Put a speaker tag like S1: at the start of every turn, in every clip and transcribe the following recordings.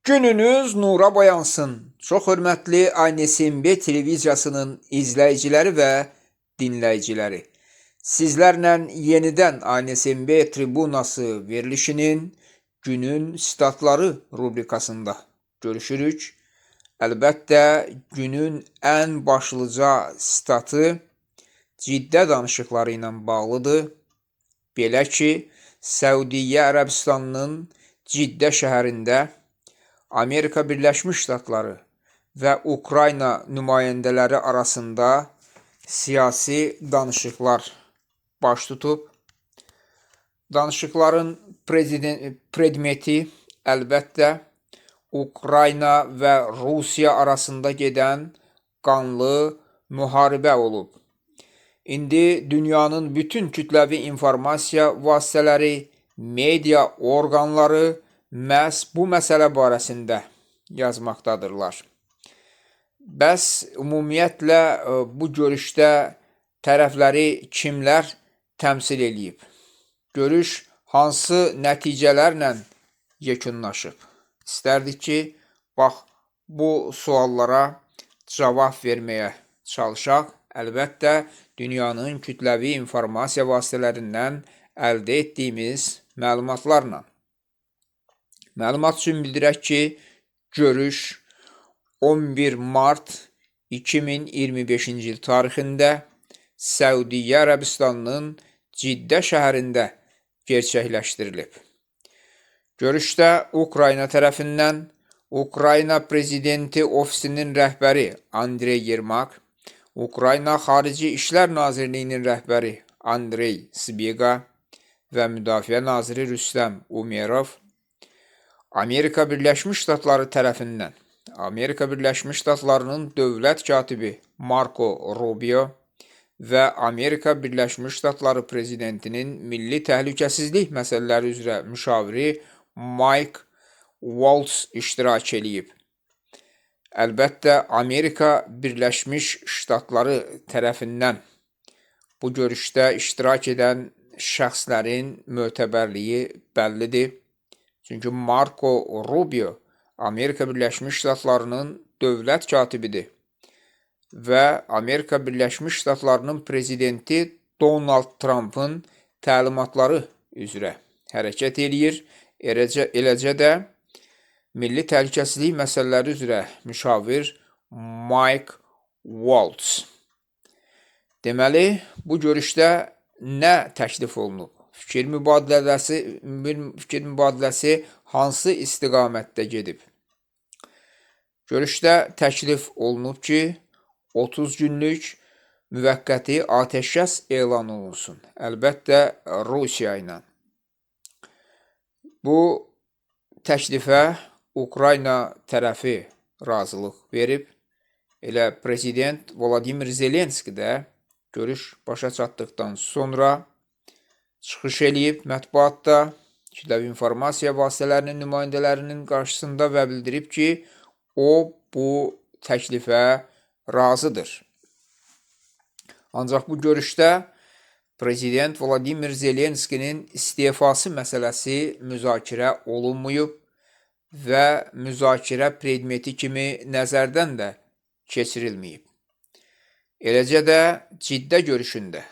S1: Gününüz nura boyansın. Çox hörmətli ANSMB televiziyasının izləyiciləri və dinləyiciləri. Sizlərlə yenidən ANSMB tribunası verilişinin günün statları rubrikasında görüşürük. Əlbəttə, günün ən başlıca statı Ciddə danışıqları ilə bağlıdır. Belə ki, Səudiyyə Ərəbistanının Ciddə şəhərində Amerika Birləşmiş Ştatları və Ukrayna nümayəndələri arasında siyasi danışıqlar baş tutub. Danışıqların predmeti əlbəttə Ukrayna və Rusiya arasında gedən qanlı müharibə olub. İndi dünyanın bütün kütləvi informasiya vasitələri, media orqanları məhz bu məsələ barəsində yazmaqdadırlar. Bəs ümumiyyətlə bu görüşdə tərəfləri kimlər təmsil eləyib? Görüş hansı nəticələrlə yekunlaşıb? İstərdik ki, bax, bu suallara cavab verməyə çalışaq. Əlbəttə, dünyanın kütləvi informasiya vasitələrindən əldə etdiyimiz məlumatlarla. Məlumat üçün bildirək ki, görüş 11 mart 2025-ci il tarixində Səudiyyə Ərəbistanının Ciddə şəhərində gerçəkləşdirilib. Görüşdə Ukrayna tərəfindən Ukrayna Prezidenti Ofisinin rəhbəri Andrey Yermak, Ukrayna Xarici İşlər Nazirliyinin rəhbəri Andrey Sbiqa və Müdafiə Naziri Rüstəm Umerov, Amerika Birləşmiş Ştatları tərəfindən Amerika Birləşmiş Ştatlarının dövlət katibi Marco Rubio və Amerika Birləşmiş Ştatları Prezidentinin Milli Təhlükəsizlik məsələləri üzrə müşaviri Mike Waltz iştirak eləyib. Əlbəttə, Amerika Birləşmiş Ştatları tərəfindən bu görüşdə iştirak edən şəxslərin mötəbərliyi bəllidir. Çünki Marco Rubio Amerika Birləşmiş Ştatlarının dövlət katibidir və Amerika Birləşmiş Ştatlarının prezidenti Donald Trump'ın təlimatları üzrə hərəkət eləyir. Eləcə də Milli Təhlükəsizlik məsələləri üzrə müşavir Mike Waltz. Deməli, bu görüşdə nə təklif olunub? Fikir mübadiləsi hansı istiqamətdə gedib? Görüşdə təklif olunub ki, 30 günlük müvəqqəti atəşkəs elan olunsun. Əlbəttə, Rusiya ilə. Bu təklifə Ukrayna tərəfi razılıq verib. Elə Prezident Vladimir Zelenski də görüş başa çatdıqdan sonra çıxış eləyib mətbuatda, kütləvi informasiya vasitələrinin nümayəndələrinin qarşısında və bildirib ki, o bu təklifə razıdır. Ancaq bu görüşdə Prezident Vladimir Zelenskinin istefası məsələsi müzakirə olunmayıb və müzakirə predmeti kimi nəzərdən də keçirilməyib. Eləcə də Ciddə görüşündə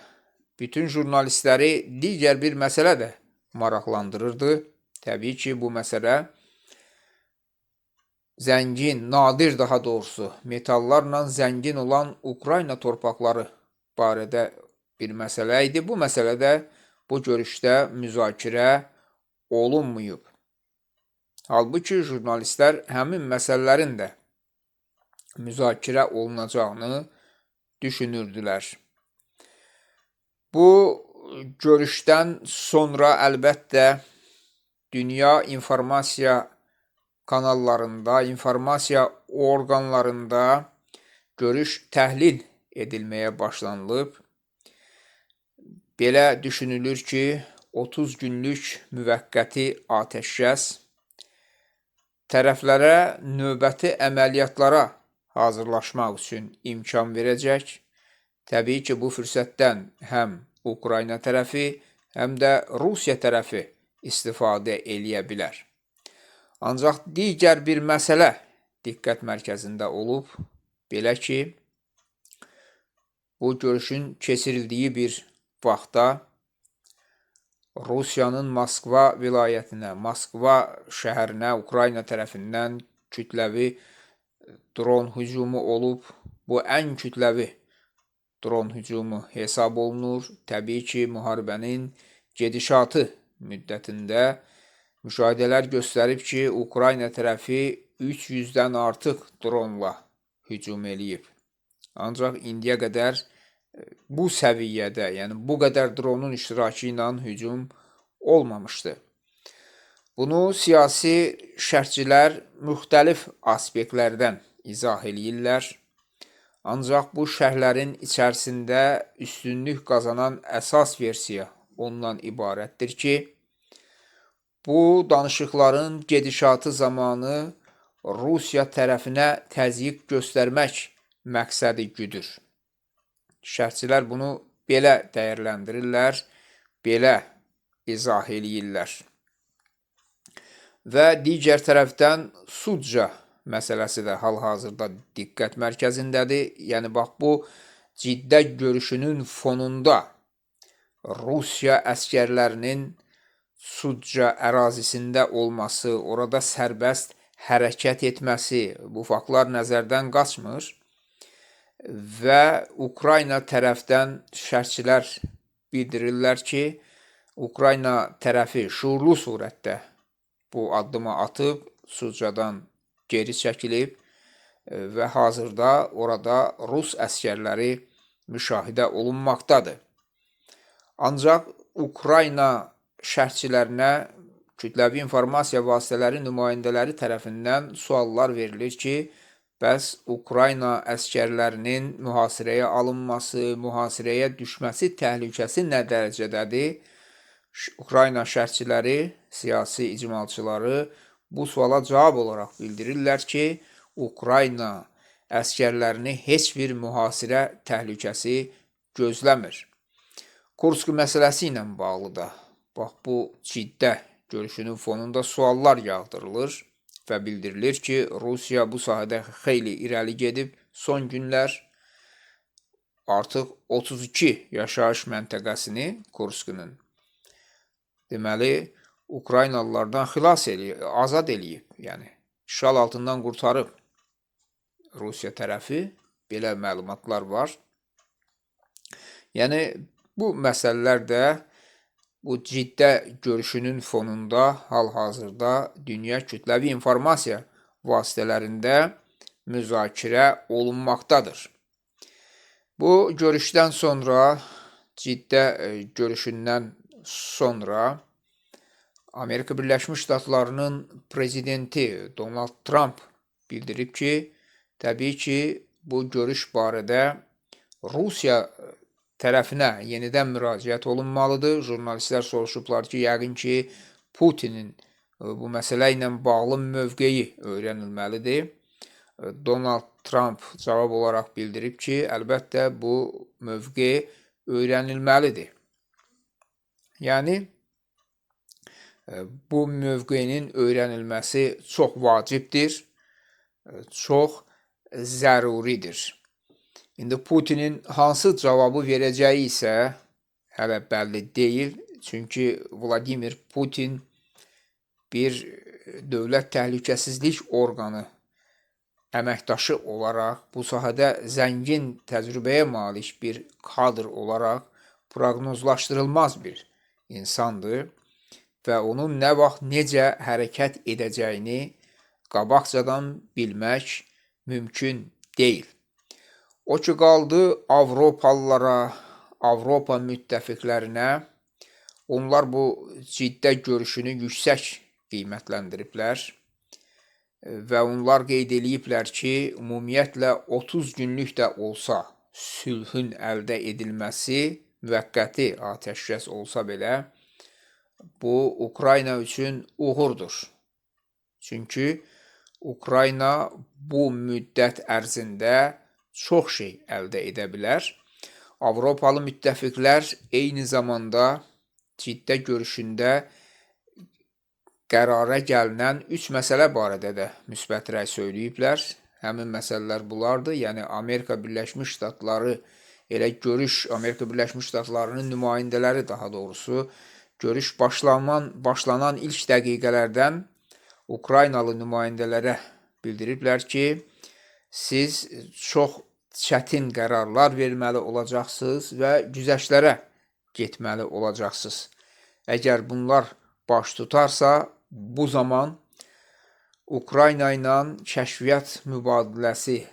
S1: bütün jurnalistləri digər bir məsələ də maraqlandırırdı. Təbii ki, bu məsələ zəngin, nadir daha doğrusu, metallarla zəngin olan Ukrayna torpaqları barədə bir məsələ idi. Bu məsələdə bu görüşdə müzakirə olunmayıb. Halbuki jurnalistlər həmin məsələlərin də müzakirə olunacağını düşünürdülər. Bu görüşdən sonra əlbəttə dünya informasiya kanallarında, informasiya orqanlarında görüş təhlil edilməyə başlanılıb. Belə düşünülür ki, 30 günlük müvəqqəti atəşkəs tərəflərə növbəti əməliyyatlara hazırlaşmaq üçün imkan verəcək. Təbii ki, bu fürsətdən həm Ukrayna tərəfi, həm də Rusiya tərəfi istifadə eləyə bilər. Ancaq digər bir məsələ diqqət mərkəzində olub, belə ki, bu görüşün keçirildiyi bir vaxtda Rusiyanın Moskva vilayətinə, Moskva şəhərinə Ukrayna tərəfindən kütləvi dron hücumu olub. Bu ən kütləvi dron hücumu hesab olunur. Təbii ki, müharibənin gedişatı müddətində müşahidələr göstərib ki, Ukrayna tərəfi 300-dən artıq dronla hücum eləyib. Ancaq indiyə qədər bu səviyyədə, yəni bu qədər dronun iştirakı ilə hücum olmamışdı. Bunu siyasi şərhçilər müxtəlif aspektlərdən izah eləyirlər. Ancaq bu şərhlərin içərisində üstünlük qazanan əsas versiya ondan ibarətdir ki, bu danışıqların gedişatı zamanı Rusiya tərəfinə təzyiq göstərmək məqsədi güdür. Şərhçilər bunu belə dəyərləndirirlər, belə izah eləyirlər. Və digər tərəfdən Suca məsələsi də hal-hazırda diqqət mərkəzindədir. Yəni, bax, bu Ciddə görüşünün fonunda Rusiya əskərlərinin Suca ərazisində olması, orada sərbəst hərəkət etməsi, bu faktlar nəzərdən qaçmır. Və Ukrayna tərəfdən şərhçilər bildirirlər ki, Ukrayna tərəfi şuurlu surətdə bu addımı atıb, Sucadan geri çəkilib və hazırda orada Rus əskərləri müşahidə olunmaqdadır. Ancaq Ukrayna şərhçilərinə kütləvi informasiya vasitələri nümayəndələri tərəfindən suallar verilir ki, bəs Ukrayna əskərlərinin mühasirəyə alınması, mühasirəyə düşməsi təhlükəsi nə dərəcədədir? Ukrayna şərhçiləri, siyasi icmalçıları bu suala cavab olaraq bildirirlər ki, Ukrayna əskərlərini heç bir mühasirə təhlükəsi gözləmir. Kursk məsələsi ilə bağlı da, bax, bu Ciddə görüşünün fonunda suallar yağdırılır və bildirilir ki, Rusiya bu sahədə xeyli irəli gedib. Son günlər artıq 32 yaşayış məntəqəsini Kurskinin, deməli, Ukraynalılardan xilas eləyib, azad eləyib. Yəni, işğal altından qurtarıb Rusiya tərəfi, belə məlumatlar var. Yəni, bu məsələlər də bu Ciddə görüşünün fonunda hal-hazırda dünya kütləvi informasiya vasitələrində müzakirə olunmaqdadır. Bu görüşdən sonra, Ciddə görüşündən sonra Amerika Birləşmiş Ştatlarının prezidenti Donald Trump bildirib ki, təbii ki, bu görüş barədə Rusiya tərəfinə yenidən müraciət olunmalıdır. Jurnalistlər soruşublar ki, yəqin ki, Putinin bu məsələ ilə bağlı mövqeyi öyrənilməlidir. Donald Trump cavab olaraq bildirib ki, əlbəttə bu mövqe öyrənilməlidir. Yəni, bu mövqenin öyrənilməsi çox vacibdir, çox zəruridir. İndi Putinin hansı cavabı verəcəyi isə hələ bəlli deyil. Çünki Vladimir Putin bir dövlət təhlükəsizlik orqanı əməkdaşı olaraq, bu sahədə zəngin təcrübəyə malik bir kadr olaraq proqnozlaşdırılmaz bir insandır və onun nə vaxt necə hərəkət edəcəyini qabaqcadan bilmək mümkün deyil. O ki, qaldı Avropalılara, Avropa müttəfiqlərinə, onlar bu Ciddə görüşünü yüksək qiymətləndiriblər və onlar qeyd ediblər ki, ümumiyyətlə 30 günlük də olsa sülhün əldə edilməsi, müvəqqəti atəşkəs olsa belə, bu Ukrayna üçün uğurdur. Çünki Ukrayna bu müddət ərzində çox şey əldə edə bilər. Avropalı müttəfiqlər eyni zamanda Ciddə görüşündə qərara gəlinən 3 məsələ barədə də müsbət rəy söyləyiblər. Həmin məsələlər bulardır. Yəni Amerika Birləşmiş Ştatları elə görüş, Amerika Birləşmiş Ştatlarının nümayəndələri daha doğrusu görüş başlanan ilk dəqiqələrdən Ukraynalı nümayəndələrə bildiriblər ki, siz çox çətin qərarlar verməli olacaqsınız və güzəştlərə getməli olacaqsınız. Əgər bunlar baş tutarsa, bu zaman Ukrayna ilə kəşfiyyat mübadiləsi,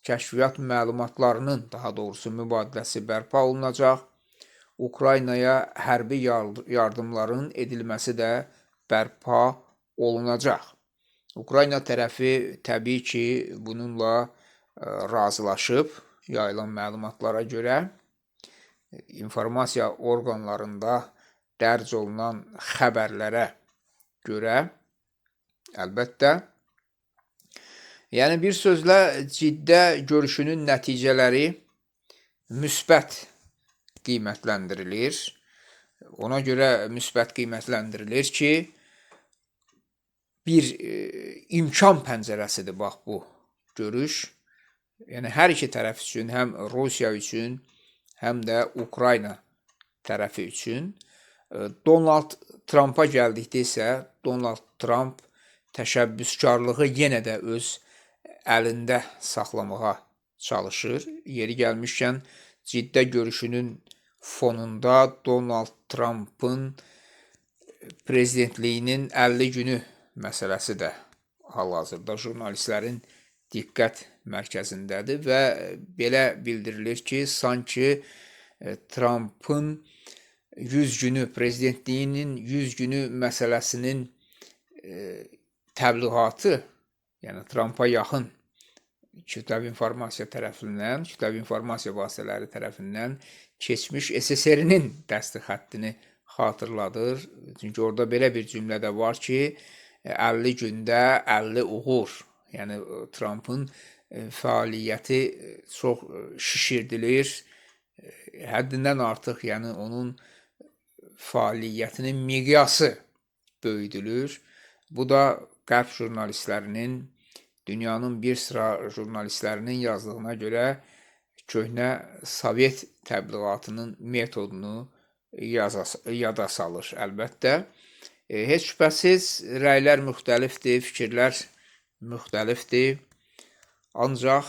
S1: kəşfiyyat məlumatlarının daha doğrusu mübadiləsi bərpa olunacaq. Ukraynaya hərbi yardımların edilməsi də bərpa olunacaq. Ukrayna tərəfi təbii ki, bununla razılaşıb yayılan məlumatlara görə, informasiya orqanlarında dərc olunan xəbərlərə görə, əlbəttə. Yəni bir sözlə Ciddə görüşünün nəticələri müsbət qiymətləndirilir. Ona görə müsbət qiymətləndirilir ki, bir imkan pəncərəsidir bax bu görüş. Yəni hər iki tərəf üçün, həm Rusiya üçün, həm də Ukrayna tərəfi üçün. Donald Trumpa gəldikdə isə Donald Trump təşəbbüskarlığı yenə də öz əlində saxlamağa çalışır. Yeri gəlmişkən Ciddə görüşünün fonunda Donald Trumpın prezidentliyinin 50 günü məsələsi də hal-hazırda jurnalistlərin diqqət mərkəzindədir və belə bildirilir ki, sanki Trumpın 100 günü, prezidentliyinin 100 günü məsələsinin təbliğatı, yəni Trumpa yaxın kütləvi informasiya tərəfindən, kütləvi informasiya vasitələri tərəfindən keçmiş SSR-nin dəsti xəttini xatırladır. Çünki orada belə bir cümlə də var ki, 50 gündə 50 uğur. Yəni Trumpın fəaliyyəti çox şişirdilir. Həddindən artıq, yəni onun fəaliyyətinin miqyası böyüdülür. Bu da qərb jurnalistlərinin, dünyanın bir sıra jurnalistlərinin yazdığına görə köhnə Sovet təbliğatının metodunu yada salır, əlbəttə. Heç şübhəsiz, rəylər müxtəlifdir, fikirlər müxtəlifdir. Ancaq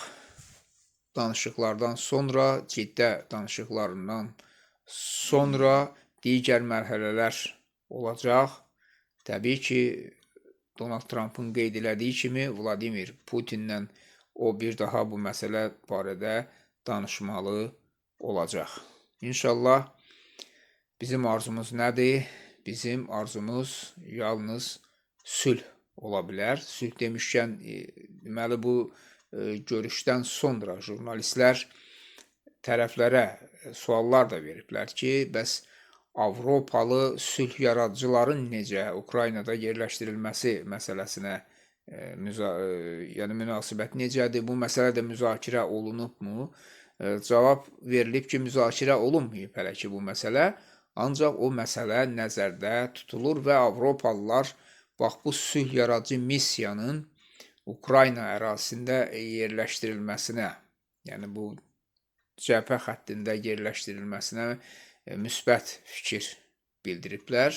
S1: danışıqlardan sonra, ciddə danışıqlarından sonra digər mərhələlər olacaq. Təbii ki, Donald Trumpın qeyd elədiyi kimi Vladimir Putinlə o bir daha bu məsələ barədə danışmalı olacaq. İnşallah bizim arzumuz nədir? Bizim arzumuz yalnız sülh ola bilər. Sülh demişkən, deməli bu görüşdən sonra jurnalistlər tərəflərə suallar da veriblər ki, bəs Avropalı sülh yaradıcıların necə Ukraynada yerləşdirilməsi məsələsinə yəni münasibət necədir? Bu məsələ də müzakirə olunubmu? Cavab verilib ki, müzakirə olunmayıb hələ ki bu məsələ. Ancaq o məsələ nəzərdə tutulur və Avropalılar bax bu sülh yaradıcı missiyanın Ukrayna ərazisində yerləşdirilməsinə, yəni bu cəbhə xəttində yerləşdirilməsinə müsbət fikir bildiriblər.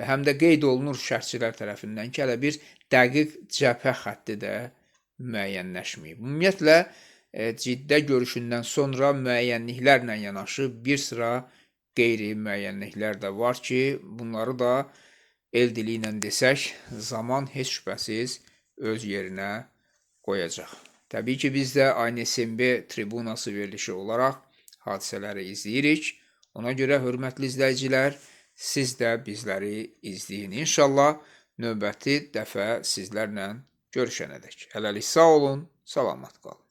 S1: Həm də qeyd olunur şərhçilər tərəfindən ki, hələ bir dəqiq cəbhə xətti də müəyyənləşməyib. Ümumiyyətlə, Ciddə görüşündən sonra müəyyənliklərlə yanaşı bir sıra qeyri-müəyyənliklər də var ki, bunları da el dili ilə desək, zaman heç şübhəsiz öz yerinə qoyacaq. Təbii ki, biz də ANSMB tribunası verilişi olaraq hadisələri izləyirik. Ona görə, hörmətli izləyicilər, siz də bizləri izləyin. İnşallah növbəti dəfə sizlərlə görüşənədək. Hələlik sağ olun, salamat qalın.